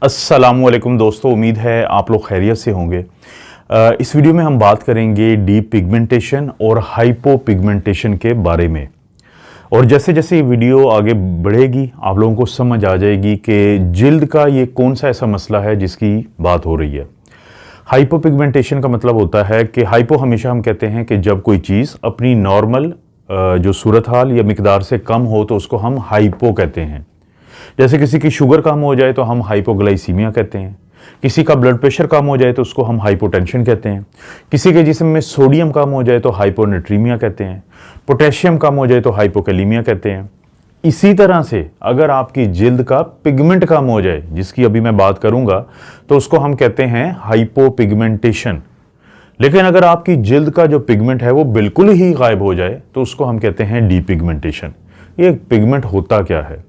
अस्सलामुअलैकुम दोस्तों, उम्मीद है आप लोग खैरियत से होंगे। इस वीडियो में हम बात करेंगे डीप पिगमेंटेशन और हाइपो पिगमेंटेशन के बारे में। और जैसे जैसे ये वीडियो आगे बढ़ेगी आप लोगों को समझ आ जाएगी कि जिल्द का ये कौन सा ऐसा मसला है जिसकी बात हो रही है। हाइपो पिगमेंटेशन का मतलब होता है कि हाइपो हमेशा हम कहते हैं कि जब कोई चीज़ अपनी नॉर्मल जो सूरत हाल या मिकदार से कम हो तो उसको हम हाइपो कहते हैं। जैसे किसी की शुगर कम हो जाए तो हम हाइपोग्लाइसीमिया कहते हैं, किसी का ब्लड प्रेशर कम हो जाए तो उसको हम हाइपोटेंशन कहते हैं, किसी के जिस्म में सोडियम कम हो जाए तो हाइपोनेट्रीमिया कहते हैं, पोटेशियम कम हो जाए तो हाइपोकैलीमिया कहते हैं। इसी तरह से अगर आपकी जिल्द का पिगमेंट कम हो जाए, जिसकी अभी मैं बात करूंगा, तो उसको हम कहते हैं हाइपोपिगमेंटेशन। लेकिन अगर आपकी जिल्द का जो पिगमेंट है वो बिल्कुल ही गायब हो जाए तो उसको हम कहते हैं डीपिगमेंटेशन। ये पिगमेंट होता क्या है?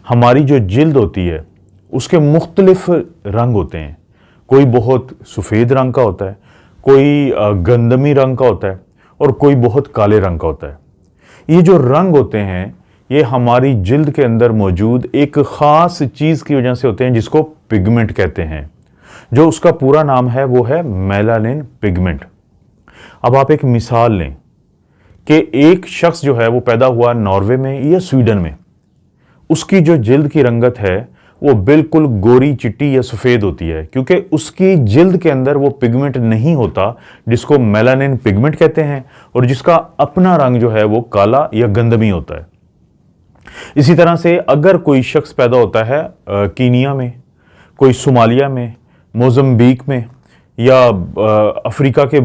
हमारी जो जिल्द होती है उसके मुख्तलिफ रंग होते हैं। कोई बहुत सफ़ेद रंग का होता है, कोई गंदमी रंग का होता है और कोई बहुत काले रंग का होता है। ये जो रंग होते हैं ये हमारी जिल्द के अंदर मौजूद एक ख़ास चीज़ की वजह से होते हैं जिसको पिगमेंट कहते हैं। जो उसका पूरा नाम है वो है मेलानिन पिगमेंट। अब आप एक मिसाल लें कि एक शख्स जो है वो पैदा हुआ नॉर्वे में या स्वीडन में, उसकी जो जिल्द की रंगत है वो बिल्कुल गोरी चिट्टी या सफ़ेद होती है, क्योंकि उसकी जिल्द के अंदर वो पिगमेंट नहीं होता जिसको मेलानिन पिगमेंट कहते हैं और जिसका अपना रंग जो है वो काला या गंदमी होता है। इसी तरह से अगर कोई शख्स पैदा होता है कीनिया में, कोई सोमालिया में, मोज़म्बिक में या अफ्रीका के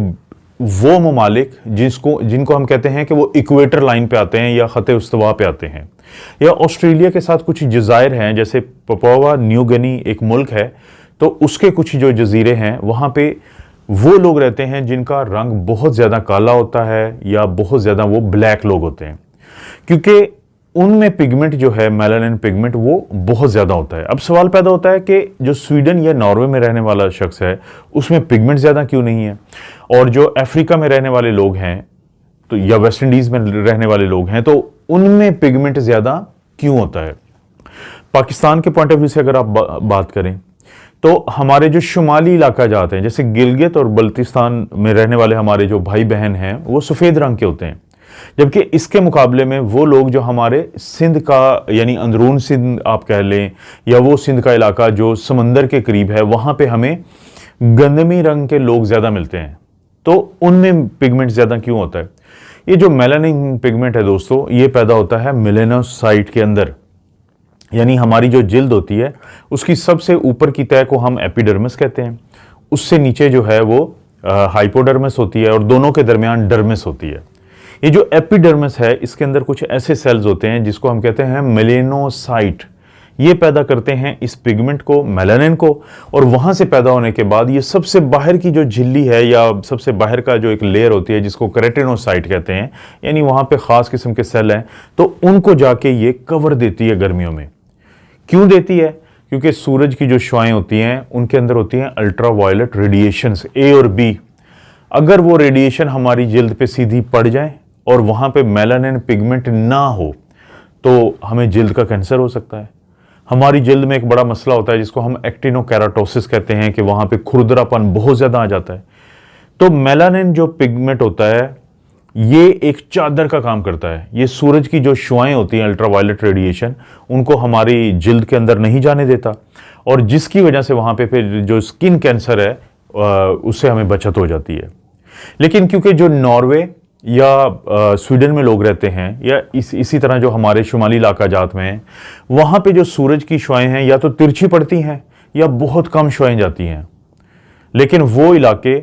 वो ममालिक जिनको हम कहते हैं कि वो इक्वेटर लाइन पे आते हैं या ख़त उस्तवा पे आते हैं, या ऑस्ट्रेलिया के साथ कुछ जज़ायर हैं, जैसे पपुआ न्यू गिनी एक मुल्क है, तो उसके कुछ जो जजीरे हैं वहाँ पे वो लोग रहते हैं जिनका रंग बहुत ज़्यादा काला होता है या बहुत ज़्यादा वो ब्लैक लोग होते हैं, क्योंकि उनमें पिगमेंट जो है मेलानिन पिगमेंट वो बहुत ज़्यादा होता है। अब सवाल पैदा होता है कि जो स्वीडन या नॉर्वे में रहने वाला शख्स है उसमें पिगमेंट ज़्यादा क्यों नहीं है, और जो अफ्रीका में रहने वाले लोग हैं तो या वेस्ट इंडीज़ में रहने वाले लोग हैं तो उनमें पिगमेंट ज़्यादा क्यों होता है। पाकिस्तान के पॉइंट ऑफ व्यू से अगर आप बात करें तो हमारे जो शुमाली इलाका जाते हैं, जैसे गिलगित और बल्तिस्तान में रहने वाले हमारे जो भाई बहन हैं वो सफ़ेद रंग के होते हैं, जबकि इसके मुकाबले में वो लोग जो हमारे सिंध का यानी अंदरून सिंध आप कह लें या वो सिंध का इलाका जो समंदर के करीब है, वहाँ पे हमें गंदमी रंग के लोग ज़्यादा मिलते हैं। तो उनमें पिगमेंट ज़्यादा क्यों होता है? ये जो मेलानिन पिगमेंट है दोस्तों, ये पैदा होता है मेलेनोसाइट के अंदर, यानी हमारी जो जिल्द होती है उसकी सबसे ऊपर की तह को हम एपिडर्मिस कहते हैं, उससे नीचे जो है वो हाइपोडर्मिस होती है और दोनों के दरमियान डर्मिस होती है। ये जो एपिडर्मिस है इसके अंदर कुछ ऐसे सेल्स होते हैं जिसको हम कहते हैं मेलेनोसाइट। ये पैदा करते हैं इस पिगमेंट को, मेलानिन को, और वहाँ से पैदा होने के बाद ये सबसे बाहर की जो झिल्ली है या सबसे बाहर का जो एक लेयर होती है जिसको केराटिनोसाइट कहते हैं, यानी वहाँ पे ख़ास किस्म के सेल हैं, तो उनको जाके ये कवर देती है गर्मियों में। क्यों देती है? क्योंकि सूरज की जो शुआएँ होती हैं उनके अंदर होती हैं अल्ट्रा वायलेट रेडिएशंस ए और बी। अगर वो रेडिएशन हमारी जिल्द पे सीधी पड़ जाए और वहाँ पे मेलानिन पिगमेंट ना हो तो हमें जिल्द का कैंसर हो सकता है। हमारी जिल्द में एक बड़ा मसला होता है जिसको हम एक्टिनोकेराटोसिस कहते हैं कि वहाँ पे खुरदरापन बहुत ज़्यादा आ जाता है। तो मेलानिन जो पिगमेंट होता है ये एक चादर का काम करता है। ये सूरज की जो शुआएं होती हैं अल्ट्रावायलेट रेडिएशन, उनको हमारी जिल्द के अंदर नहीं जाने देता, और जिसकी वजह से वहाँ पे फिर जो स्किन कैंसर है उससे हमें बचत हो जाती है। लेकिन क्योंकि जो नॉर्वे या स्वीडन में लोग रहते हैं या इसी तरह जो हमारे शुमाली इलाका जात में हैं, वहाँ पे जो सूरज की शुआएं हैं या तो तिरछी पड़ती हैं या बहुत कम शुआएं जाती हैं। लेकिन वो इलाके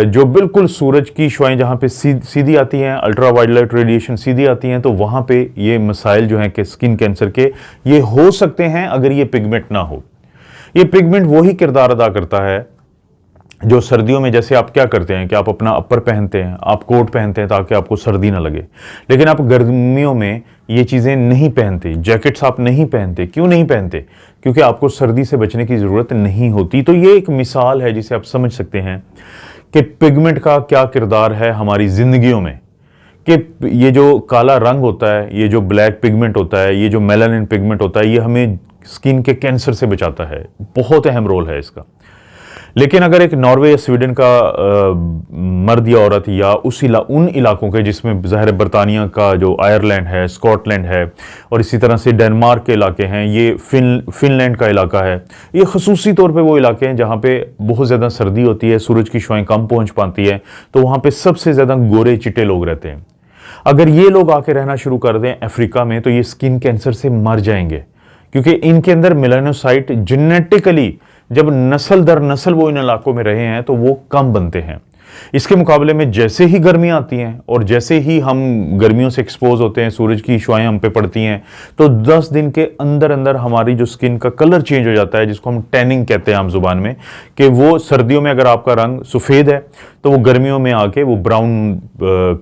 जो बिल्कुल सूरज की शुआएं जहाँ पे सीधी आती हैं, अल्ट्रा वायलेट रेडिएशन सीधी आती हैं, तो वहाँ पे ये मसाइल जो हैं कि स्किन कैंसर के ये हो सकते हैं अगर ये पिगमेंट ना हो। ये पिगमेंट वही किरदार अदा करता है जो सर्दियों में, जैसे आप क्या करते हैं कि आप अपना अपर पहनते हैं, आप कोट पहनते हैं ताकि आपको सर्दी ना लगे, लेकिन आप गर्मियों में ये चीज़ें नहीं पहनते, जैकेट्स आप नहीं पहनते। क्यों नहीं पहनते? क्योंकि आपको सर्दी से बचने की ज़रूरत नहीं होती। तो ये एक मिसाल है जिसे आप समझ सकते हैं कि पिगमेंट का क्या किरदार है हमारी ज़िंदगियों में, कि ये जो काला रंग होता है, ये जो ब्लैक पिगमेंट होता है, ये जो मेलानिन पिगमेंट होता है, ये हमें स्किन के कैंसर से बचाता है। बहुत अहम रोल है इसका। लेकिन अगर एक नॉर्वे या स्वीडन का मर्द या औरत या उन इलाकों के, जिसमें ज़ाहिर बरतानिया का जो आयरलैंड है, स्कॉटलैंड है और इसी तरह से डेनमार्क के इलाके हैं, ये फिनलैंड का इलाका है, ये खसूसी तौर पे वो इलाके हैं जहाँ पे बहुत ज़्यादा सर्दी होती है, सूरज की शुआएं कम पहुँच पाती हैं, तो वहाँ पे सबसे ज़्यादा गोरे चिट्टे लोग रहते हैं। अगर ये लोग आके रहना शुरू कर दें अफ्रीका में, तो ये स्किन कैंसर से मर जाएंगे, क्योंकि इनके अंदर मेलानोसाइट जेनेटिकली जब नस्ल दर नस्ल वो इन इलाकों में रहे हैं तो वो कम बनते हैं। इसके मुकाबले में जैसे ही गर्मी आती हैं और जैसे ही हम गर्मियों से एक्सपोज होते हैं, सूरज की शुआएं हम पे पड़ती हैं, तो 10 दिन के अंदर अंदर हमारी जो स्किन का कलर चेंज हो जाता है, जिसको हम टैनिंग कहते हैं आम जुबान में, कि वो सर्दियों में अगर आपका रंग सफ़ेद है तो वो गर्मियों में आके वो ब्राउन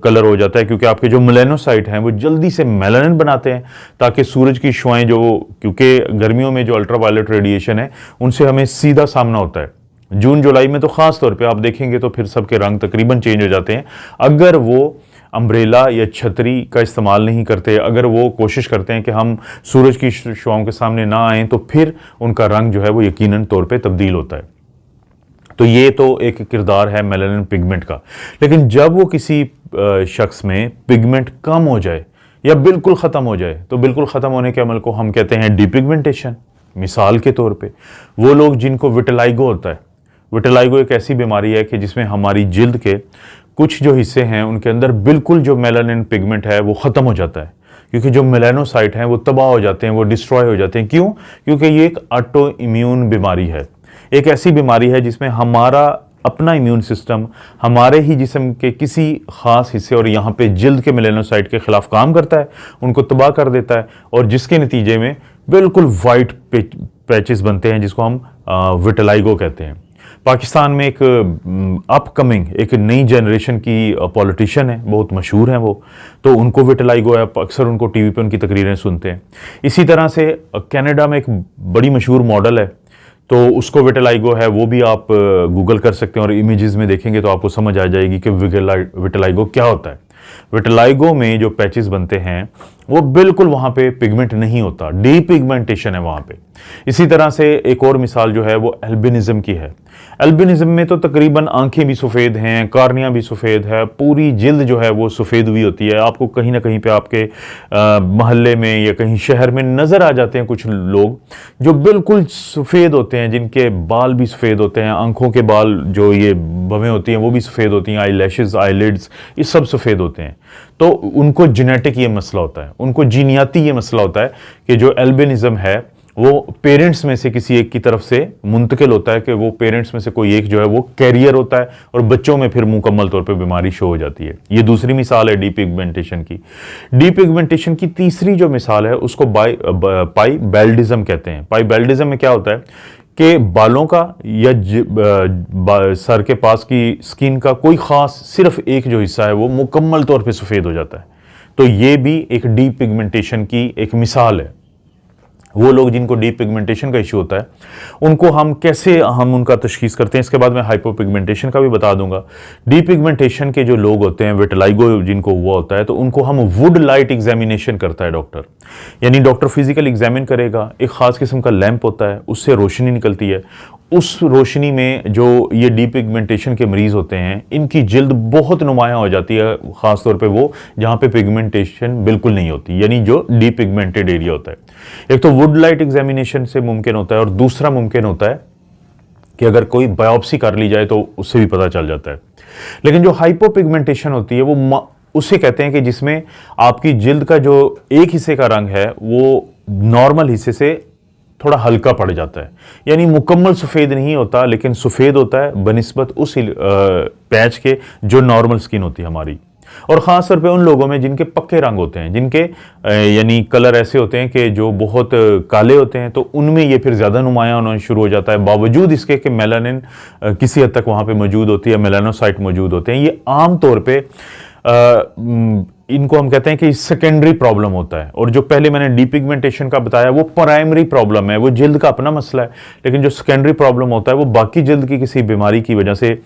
कलर हो जाता है, क्योंकि आपके जो मेलानोसाइट हैं वो जल्दी से मेलानिन बनाते हैं, ताकि सूरज की शुआएं क्योंकि गर्मियों में जो अल्ट्रावायलेट रेडिएशन है उनसे हमें सीधा सामना होता है। जून जुलाई में तो खास तौर पे आप देखेंगे तो फिर सबके रंग तकरीबन चेंज हो जाते हैं। अगर वो अम्ब्रेला या छतरी का इस्तेमाल नहीं करते, अगर वो कोशिश करते हैं कि हम सूरज की शुआओं के सामने ना आएँ, तो फिर उनका रंग जो है वो यकीनन तौर पे तब्दील होता है। तो ये तो एक किरदार है मेलानिन पिगमेंट का। लेकिन जब वो किसी शख्स में पिगमेंट कम हो जाए या बिल्कुल ख़त्म हो जाए, तो बिल्कुल ख़त्म होने के अमल को हम कहते हैं डिपिगमेंटेशन। मिसाल के तौर पे वो लोग जिनको विटिलाइगो होता है, विटिलाइगो एक ऐसी बीमारी है कि जिसमें हमारी जिल्द के कुछ जो हिस्से हैं उनके अंदर बिल्कुल जो मेलानिन पिगमेंट है वो ख़त्म हो जाता है, क्योंकि जो मेलानोसाइट हैं वो तबाह हो जाते हैं, वो डिस्ट्रॉय हो जाते हैं। क्यों? क्योंकि ये एक ऑटो इम्यून बीमारी है, एक ऐसी बीमारी है जिसमें हमारा अपना इम्यून सिस्टम हमारे ही जिस्म के किसी खास हिस्से और यहाँ पे जिल्द के मेलानोसाइट के खिलाफ काम करता है, उनको तबाह कर देता है, और जिसके नतीजे में बिल्कुल वाइट पैचेस बनते हैं, जिसको हम विटिलाइगो कहते हैं। पाकिस्तान में एक अपकमिंग एक नई जनरेशन की पॉलिटिशियन है, बहुत मशहूर हैं वो, तो उनको विटिलाइगो है, अक्सर उनको टीवी पे उनकी तकरीरें सुनते हैं। इसी तरह से कनाडा में एक बड़ी मशहूर मॉडल है, तो उसको विटिलाइगो है, वो भी आप गूगल कर सकते हैं और इमेजेस में देखेंगे तो आपको समझ आ जाएगी कि विटिलाइगो क्या होता है। विटिलाइगो में जो पैचेस बनते हैं वो बिल्कुल वहाँ पे पिगमेंट नहीं होता, डीपिगमेंटेशन है वहाँ पे। इसी तरह से एक और मिसाल जो है वो एल्बिनिज्म की है। एल्बिनिज्म में तो तकरीबन आंखें भी सफ़ेद हैं, कार्नियाँ भी सफ़ेद है, पूरी जिल्द जो है वो सफ़ेद हुई होती है। आपको कहीं ना कहीं पे आपके मोहल्ले में या कहीं शहर में नज़र आ जाते हैं कुछ लोग जो बिल्कुल सफ़ेद होते हैं, जिनके बाल भी सफ़ेद होते हैं, आंखों के बाल जो ये भवें होती हैं वो भी सफ़ेद होती हैं, आई लैशेज़, आई लिड्स, ये सब सफ़ेद होते हैं। तो उनको जेनेटिक ये मसला होता है, उनको जीनियाती ये मसला होता है कि जो एल्बिनिज्म है वो पेरेंट्स में से किसी एक की तरफ से मुंतकिल होता है, कि वो पेरेंट्स में से कोई एक जो है वो कैरियर होता है और बच्चों में फिर मुकम्मल तौर पे बीमारी शो हो जाती है। ये दूसरी मिसाल है डीपिगमेंटेशन की। डीपिगमेंटेशन की तीसरी जो मिसाल है उसको पाइबेल्डिज्म कहते हैं। पाइबेल्डिज्म में क्या होता है कि बालों का या सर के पास की स्किन का कोई खास सिर्फ एक जो हिस्सा है वो मुकम्मल तौर पे सफ़ेद हो जाता है। तो ये भी एक डीपिगमेंटेशन की एक मिसाल है। वो लोग जिनको डीपिगमेंटेशन का इशू होता है उनको हम कैसे उनका तशखीस करते हैं, इसके बाद मैं हाइपोपिगमेंटेशन का भी बता दूंगा। डीपिगमेंटेशन के जो लोग होते हैं, विटिलाइगो जिनको हुआ होता है, तो उनको हम वुड लाइट एग्जामिनेशन करता है डॉक्टर, यानी डॉक्टर फिजिकल एग्जामिन करेगा, एक खास किस्म का लैंप होता है, उससे रोशनी निकलती है, उस रोशनी में जो ये डीपिगमेंटेशन के मरीज होते हैं इनकी जिल्द बहुत नुमायां हो जाती है, खास तौर पे वो जहां पे पिगमेंटेशन बिल्कुल नहीं होती, यानी जो डीपिगमेंटेड एरिया होता है। एक तो वुड लाइट एग्जामिनेशन से मुमकिन होता है, और दूसरा मुमकिन होता है कि अगर कोई बायोप्सी कर ली जाए तो उससे भी पता चल जाता है। लेकिन जो हाइपोपिगमेंटेशन होती है वो उसे कहते हैं कि जिसमें आपकी जिल्द का जो एक हिस्से का रंग है वो नॉर्मल हिस्से से थोड़ा हल्का पड़ जाता है, यानी मुकम्मल सफ़ेद नहीं होता, लेकिन सफ़ेद होता है बनिस्बत उस पैच के जो नॉर्मल स्किन होती है हमारी। और ख़ास तौर पे उन लोगों में जिनके पक्के रंग होते हैं, जिनके यानी कलर ऐसे होते हैं कि जो बहुत काले होते हैं, तो उनमें ये फिर ज़्यादा नुमायां होना शुरू हो जाता है, बावजूद इसके कि मेलानिन किसी हद तक वहाँ पे मौजूद होती है, मेलानोसाइट मौजूद होते हैं। ये आम तौर पर इनको हम कहते हैं कि सेकेंडरी प्रॉब्लम होता है, और जो पहले मैंने डीपिगमेंटेशन का बताया वो प्राइमरी प्रॉब्लम है, वो जिल्द का अपना मसला है। लेकिन जो सेकेंडरी प्रॉब्लम होता है वो बाकी जिल्द की किसी बीमारी की वजह से,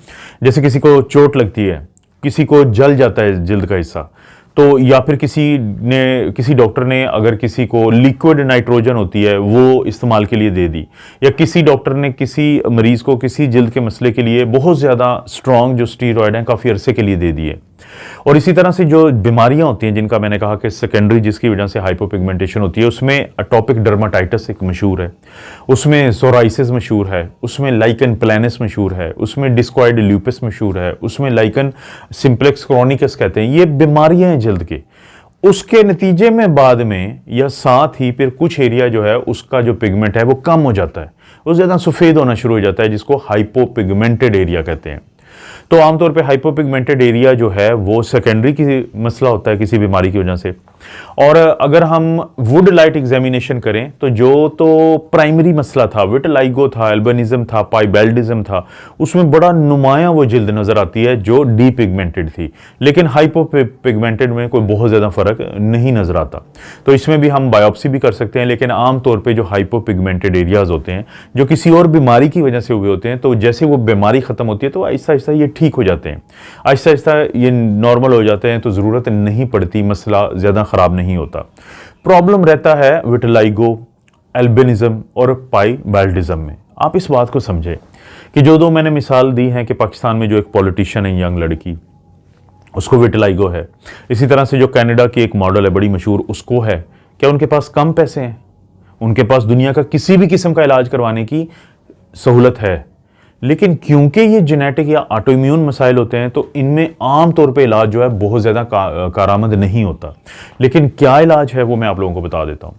जैसे किसी को चोट लगती है, किसी को जल जाता है जिल्द का हिस्सा, तो या फिर किसी डॉक्टर ने अगर किसी को लिक्विड नाइट्रोजन होती है वो इस्तेमाल के लिए दे दी, या किसी डॉक्टर ने किसी मरीज को किसी जल्द के मसले के लिए बहुत ज़्यादा स्ट्रॉन्ग जो स्टीरॉयड हैं काफ़ी अरसे के लिए दे दिए। और इसी तरह से जो बीमारियां होती हैं जिनका मैंने कहा कि सेकेंडरी जिसकी वजह से हाइपोपिगमेंटेशन होती है, उसमें एटोपिक डर्माटाइटिस एक मशहूर है, उसमें सोराइसिस मशहूर है, उसमें लाइकन प्लैनिस मशहूर है, उसमें डिस्क्वाइड ल्यूपिस मशहूर है, उसमें लाइकन सिंप्लेक्स क्रॉनिकस कहते हैं। ये बीमारियां हैं जल्द के। उसके नतीजे में बाद में या साथ ही फिर कुछ एरिया जो है उसका जो पिगमेंट है वो कम हो जाता है, वो ज़्यादा सफ़ेद होना शुरू हो जाता है, जिसको हाइपोपिगमेंटेड एरिया कहते हैं। तो आमतौर पे हाइपोपिगमेंटेड एरिया जो है वो सेकेंडरी की मसला होता है किसी बीमारी की वजह से। और अगर हम वुड लाइट एग्जामिनेशन करें तो जो तो प्राइमरी मसला था, विटिलाइगो था, एल्बिनिज्म था, पाइबेल्डिज्म था, उसमें बड़ा नुमाया वो जिल्द नजर आती है जो डीपिगमेंटेड थी। लेकिन हाइपोपिगमेंटेड में कोई बहुत ज़्यादा फर्क नहीं नजर आता। तो इसमें भी हम बायोप्सी भी कर सकते हैं, लेकिन आमतौर पर जो हाइपोपिगमेंटेड एरियाज होते हैं जो किसी और बीमारी की वजह से हुए होते हैं, तो जैसे वो बीमारी खत्म होती है तो आहिस्ता आहिस्ता ये ठीक हो जाते हैं, आहिस्ता आहिस्ता ये नॉर्मल हो जाते हैं, तो ज़रूरत नहीं पड़ती, मसला ज़्यादा ख़राब नहीं होता। प्रॉब्लम रहता है विटिलाइगो, एल्बिनिज्म और पाइबेल्डिज्म में। आप इस बात को समझें कि जो दो मैंने मिसाल दी है कि पाकिस्तान में जो एक पॉलिटिशियन है, यंग लड़की, उसको विटिलाइगो है, इसी तरह से जो कनाडा की एक मॉडल है बड़ी मशहूर, उसको है। क्या उनके पास कम पैसे हैं? उनके पास दुनिया का किसी भी किस्म का इलाज करवाने की सहूलत है, लेकिन क्योंकि ये जेनेटिक या ऑटोइम्यून मसाइल होते हैं तो इनमें आम तौर पे इलाज जो है बहुत ज़्यादा कारआमद नहीं होता। लेकिन क्या इलाज है वो मैं आप लोगों को बता देता हूँ।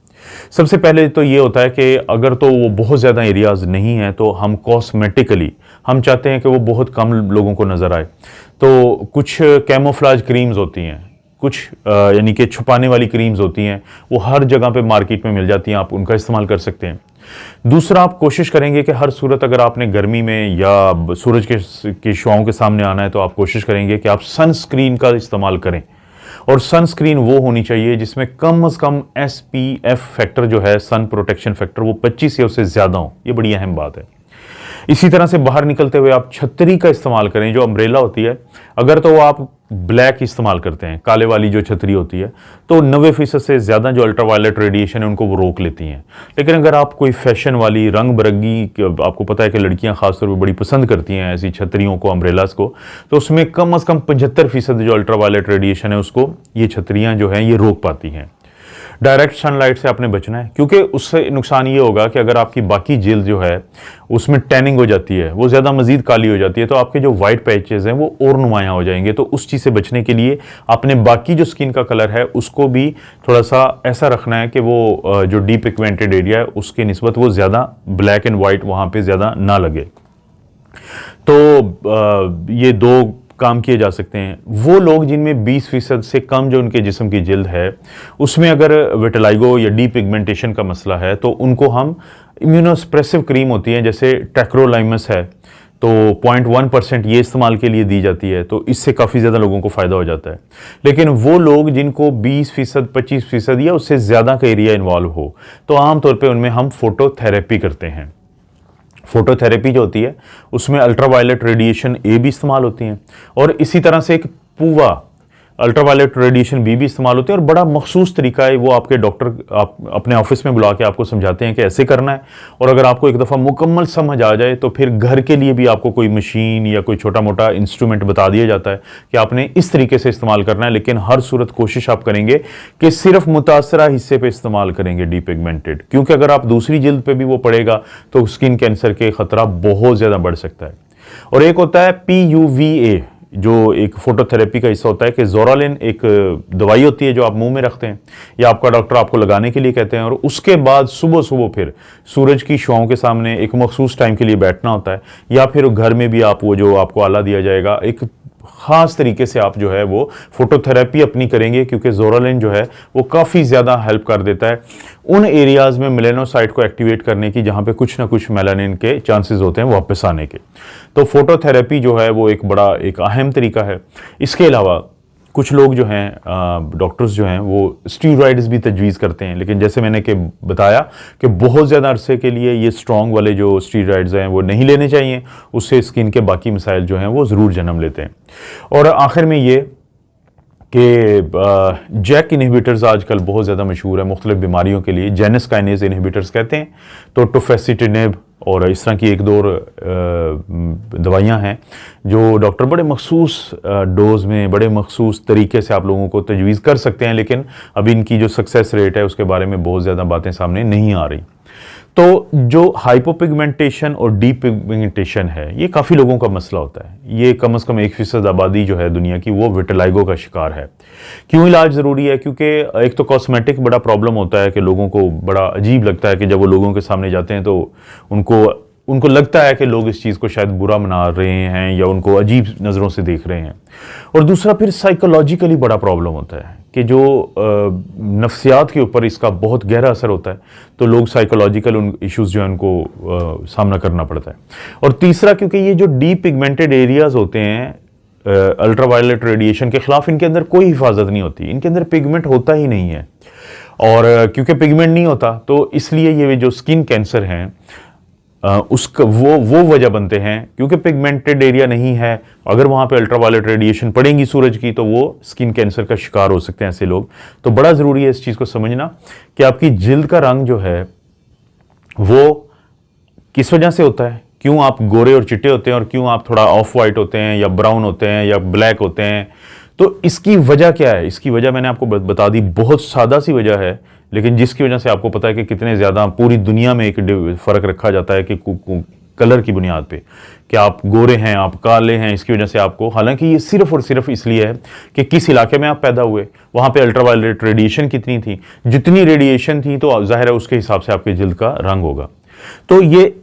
सबसे पहले तो ये होता है कि अगर तो वो बहुत ज़्यादा एरियाज नहीं है तो हम कॉस्मेटिकली हम चाहते हैं कि वो बहुत कम लोगों को नज़र आए, तो कुछ कैमोफ्लाज क्रीम्स होती हैं, कुछ यानी कि छुपाने वाली क्रीम्स होती हैं, वो हर जगह पे मार्केट में मिल जाती हैं, आप उनका इस्तेमाल कर सकते हैं। दूसरा, आप कोशिश करेंगे कि हर सूरत अगर आपने गर्मी में या सूरज के शुआओं के सामने आना है तो आप कोशिश करेंगे कि आप सनस्क्रीन का इस्तेमाल करें, और सनस्क्रीन वो होनी चाहिए जिसमें कम से कम SPF फैक्टर जो है, सन प्रोटेक्शन फैक्टर, वो 25 या उससे ज़्यादा हो। ये बड़ी अहम बात है। इसी तरह से बाहर निकलते हुए आप छतरी का इस्तेमाल करें, जो अम्ब्रेला होती है। अगर तो आप ब्लैक इस्तेमाल करते हैं, काले वाली जो छतरी होती है, तो 90% से ज़्यादा जो अल्ट्रावायलेट रेडिएशन है उनको वो रोक लेती हैं। लेकिन अगर आप कोई फैशन वाली रंग बिरंगी, आपको पता है कि लड़कियां खासतौर पर बड़ी पसंद करती हैं ऐसी छतरियों को, अम्ब्रेलास को, तो उसमें कम से कम 75% जो अल्ट्रावायलेट रेडिएशन है उसको ये छतरियाँ जो हैं ये रोक पाती हैं। डायरेक्ट सनलाइट से आपने बचना है, क्योंकि उससे नुकसान ये होगा कि अगर आपकी बाकी जिल्द जो है उसमें टैनिंग हो जाती है, वो ज़्यादा मजीद काली हो जाती है, तो आपके जो वाइट पैचेस हैं वो और नुमायाँ हो जाएंगे। तो उस चीज़ से बचने के लिए आपने बाकी जो स्किन का कलर है उसको भी थोड़ा सा ऐसा रखना है कि वो जो डीपिगमेंटेड एरिया है उसके निस्बत वो ज़्यादा ब्लैक एंड वाइट वहाँ पर ज़्यादा ना लगे। तो ये दो काम किए जा सकते हैं। वो लोग जिनमें 20% से कम जो उनके जिस्म की जिल्द है उसमें अगर विटिलाइगो या डीपिगमेंटेशन का मसला है तो उनको हम इम्यूनोसप्रेसिव क्रीम होती है, जैसे टेक्रोलाइमस है, तो 0.1% ये इस्तेमाल के लिए दी जाती है, तो इससे काफ़ी ज़्यादा लोगों को फ़ायदा हो जाता है। लेकिन वो लोग जिनको 20%, 25% या उससे ज़्यादा का एरिया इन्वॉल्व हो, तो आमतौर पर उनमें हम फोटोथेरेपी करते हैं। फोटोथेरेपी जो होती है उसमें अल्ट्रावायलेट रेडिएशन A भी इस्तेमाल होती हैं, और इसी तरह से एक पूवा अल्ट्रावायलेट रेडिएशन B भी इस्तेमाल होती है। और बड़ा मखसूस तरीका है वो, आपके डॉक्टर आप अपने ऑफिस में बुला के आपको समझाते हैं कि ऐसे करना है। और अगर आपको एक दफ़ा मुकम्मल समझ आ जाए तो फिर घर के लिए भी आपको कोई मशीन या कोई छोटा मोटा इंस्ट्रूमेंट बता दिया जाता है कि आपने इस तरीके से इस्तेमाल करना है। लेकिन हर सूरत कोशिश आप करेंगे कि सिर्फ मुतासरा हिस्से पर इस्तेमाल करेंगे डीपिगमेंटेड, क्योंकि अगर आप दूसरी जिल्द पर भी वो पड़ेगा तो स्किन कैंसर के खतरा बहुत ज़्यादा बढ़ सकता है। और एक होता है PUVA, जो एक फोटोथेरेपी का हिस्सा होता है कि ज़ोरालिन एक दवाई होती है जो आप मुंह में रखते हैं या आपका डॉक्टर आपको लगाने के लिए कहते हैं, और उसके बाद सुबह सुबह फिर सूरज की शुआओं के सामने एक मखसूस टाइम के लिए बैठना होता है, या फिर घर में भी आप वो जो आपको आला दिया जाएगा एक ख़ास तरीके से आप जो है वो फोटोथेरेपी अपनी करेंगे, क्योंकि ज़ोरालिन जो है वो काफ़ी ज़्यादा हेल्प कर देता है उन एरियाज़ में मेलेनोसाइट को एक्टिवेट करने की जहाँ पे कुछ ना कुछ मेलानिन के चांसेस होते हैं वापस आने के। तो फोटोथेरेपी जो है वो एक बड़ा एक अहम तरीका है। इसके अलावा कुछ लोग जो हैं डॉक्टर्स जो हैं वो स्टीरॉइड्स भी तजवीज़ करते हैं, लेकिन जैसे मैंने कि बताया कि बहुत ज़्यादा अरसे के लिए ये स्ट्रॉन्ग वाले जो स्टीरॉइड्स हैं वो नहीं लेने चाहिए, उससे स्किन के बाकी मसाइल जो हैं वो ज़रूर जन्म लेते हैं। और आखिर में ये कि जैक इनहिबिटर्स आजकल बहुत ज़्यादा मशहूर है मुख्तलिफ बीमारियों के लिए, जेनस काइनेज इनहिबिटर्स कहते हैं। तो टोफेसिटिनेब और इस तरह की एक दो दवाइयाँ हैं जो डॉक्टर बड़े मखसूस डोज में बड़े मखसूस तरीके से आप लोगों को तजवीज़ कर सकते हैं, लेकिन अभी इनकी जो सक्सेस रेट है उसके बारे में बहुत ज़्यादा बातें सामने नहीं आ रही। तो जो हाइपोपिगमेंटेशन और डीपिगमेंटेशन है ये काफ़ी लोगों का मसला होता है। ये कम से कम 1% आबादी जो है दुनिया की वो विटिलाइगो का शिकार है। क्यों इलाज ज़रूरी है? क्योंकि एक तो कॉस्मेटिक बड़ा प्रॉब्लम होता है कि लोगों को बड़ा अजीब लगता है कि जब वो लोगों के सामने जाते हैं तो उनको लगता है कि लोग इस चीज़ को शायद बुरा मना रहे हैं या उनको अजीब नज़रों से देख रहे हैं। और दूसरा फिर साइकोलॉजिकली बड़ा प्रॉब्लम होता है कि जो नफ्सियात के ऊपर इसका बहुत गहरा असर होता है, तो लोग साइकोलॉजिकल उन इश्यूज़ जो है उनको सामना करना पड़ता है। और तीसरा क्योंकि ये जो डीपिगमेंटेड एरियाज़ होते हैं अल्ट्रावायलेट रेडिएशन के ख़िलाफ़ इनके अंदर कोई हिफाजत नहीं होती, इनके अंदर पिगमेंट होता ही नहीं है। और क्योंकि पिगमेंट नहीं होता तो इसलिए ये जो स्किन कैंसर हैं उसका वो वजह बनते हैं क्योंकि पिगमेंटेड एरिया नहीं है। अगर वहाँ पे अल्ट्रावायलेट रेडिएशन पड़ेंगी सूरज की तो वो स्किन कैंसर का शिकार हो सकते हैं ऐसे लोग। तो बड़ा ज़रूरी है इस चीज़ को समझना कि आपकी जिल्द का रंग जो है वो किस वजह से होता है, क्यों आप गोरे और चिट्टे होते हैं और क्यों आप थोड़ा ऑफ वाइट होते हैं या ब्राउन होते हैं या ब्लैक होते हैं। तो इसकी वजह क्या है? इसकी वजह मैंने आपको बता दी, बहुत सादा सी वजह है, लेकिन जिसकी वजह से आपको पता है कि कितने ज़्यादा पूरी दुनिया में एक फ़र्क रखा जाता है कि कलर की बुनियाद पे कि आप गोरे हैं, आप काले हैं, इसकी वजह से आपको, हालांकि ये सिर्फ और सिर्फ इसलिए है कि किस इलाके में आप पैदा हुए, वहाँ पे अल्ट्रावायलेट रेडिएशन कितनी थी, जितनी रेडिएशन थी तो जाहिर है उसके हिसाब से आपके जिल्द का रंग होगा। तो ये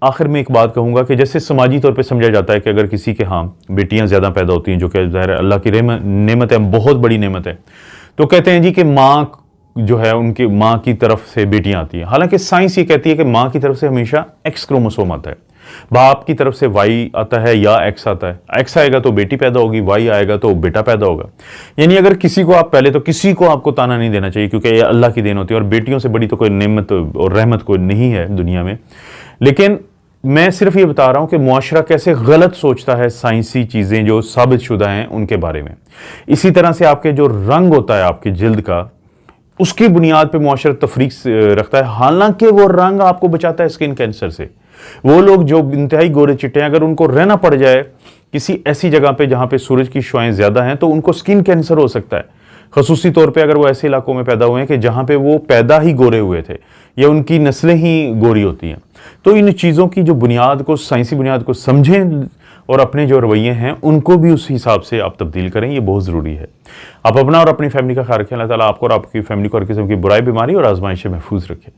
आखिर में एक बात कहूँगा कि जैसे समाजी तौर पे समझा जाता है कि अगर किसी के यहाँ बेटियाँ ज़्यादा पैदा होती हैं, जो कि ज़ाहिर है अल्लाह की नेमत है, बहुत बड़ी नेमत है, तो कहते हैं जी कि माँ जो है उनकी माँ की तरफ से बेटियाँ आती हैं। हालांकि साइंस ये कहती है कि माँ की तरफ से हमेशा एक्स क्रोमोसोम आता है, बाप की तरफ से वाई आता है या एक्स आता है। एक्स आएगा तो बेटी पैदा होगी, वाई आएगा तो बेटा पैदा होगा। यानी अगर किसी को आप पहले तो किसी को आपको ताना नहीं देना चाहिए क्योंकि ये अल्लाह की देन होती है और बेटियों से बड़ी तो कोई नेमत और रहमत कोई नहीं है दुनिया में। लेकिन मैं सिर्फ ये बता रहा हूँ कि मुआशरा कैसे गलत सोचता है साइंसी चीज़ें जो साबित शुदा हैं उनके बारे में। इसी तरह से आपके जो रंग होता है आपकी जिल्द का, उसकी बुनियाद पे मुआशरा तफरीक रखता है, हालांकि वो रंग आपको बचाता है स्किन कैंसर से। वो लोग जो इंतहाई गोरे चिट्टे हैं, अगर उनको रहना पड़ जाए किसी ऐसी जगह पे जहाँ पे सूरज की शुआएं ज़्यादा हैं तो उनको स्किन कैंसर हो सकता है, खसूसी तौर पे अगर वो ऐसे इलाकों में पैदा हुए हैं कि जहाँ पे वो पैदा ही गोरे हुए थे या उनकी नस्लें ही गोरी होती हैं। तो इन चीज़ों की जो बुनियाद को, साइंसी बुनियाद को समझें और अपने जो रवैये हैं उनको भी उस हिसाब से आप तब्दील करें, ये बहुत ज़रूरी है। आप अपना और अपनी फैमिली का ख्याल रखें। अल्लाह ताला आपको और आपकी फैमिली को हर किस्म की बुराई, बीमारी और आजमाइश से महफूज रखें।